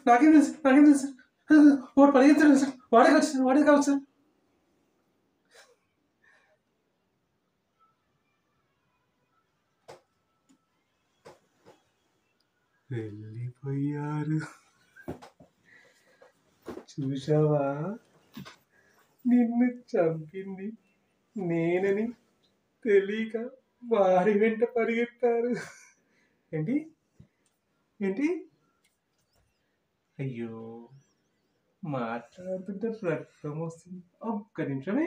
నాకేం తెలుసు నాకేం తెలుసు వాడు పరిగెత్తాడు సార్, వాడే కావచ్చు వాడే కావచ్చు సార్. వెళ్ళిపోయారు. చూసావా, నిన్ను చంపింది నేనని తెలియక వారి వెంట పరిగెత్తారు. ఏంటి ఏంటి అయ్యో, మాట్లాడుతుంటే రక్తం వస్తుంది. ఒక్క నిమిషమే.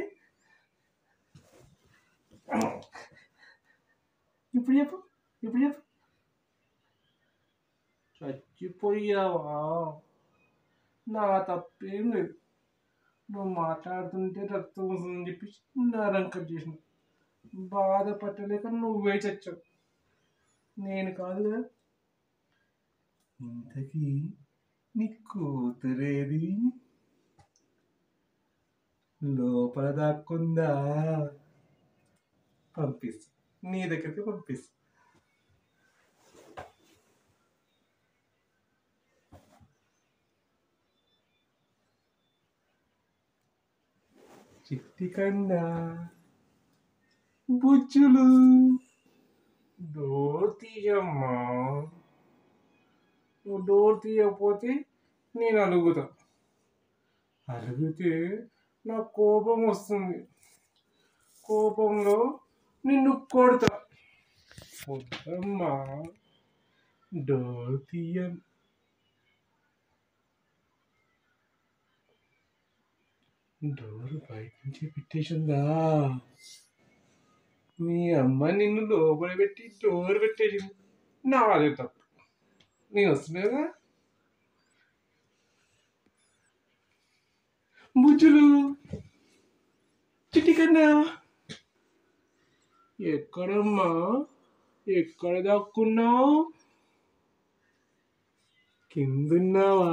ఇప్పుడు చెప్పు ఇప్పుడు చెప్పు. చచ్చిపోయావా? నా తప్పేం లేదు. నువ్వు మాట్లాడుతుంటే రక్తం వస్తుందని చెప్పి నరం కట్ చేసిన. బాధపట్టలేక నువ్వే చచ్చావు, నేను కాదు కదా. ఇంతకీ నీ కూతురేది? లోపల దాక్కుందా? పంపిస్తా, నీ దగ్గరికి పంపిస్తా. చిట్టి కన్నా బుజ్జులు, డోర్ తీయమ్మా. నువ్వు డోర్ తీయకపోతే నేను అలుగుతా. అలిగితే నాకు కోపం వస్తుంది. కోపంలో నిన్ను కొడతా. వద్దమ్మా, డోర్ తీయ. డోర్ బయట నుంచి పెట్టేసిందా? మీ అమ్మ నిన్ను లోపల పెట్టి డోర్ పెట్టేసింది. నాదే తప్పు. నేను వస్తున్నాగా. బుజ్జులు, చిట్టి కన్నా, ఎక్కడమ్మా? ఎక్కడ దాక్కున్నావు? కిందున్నావా?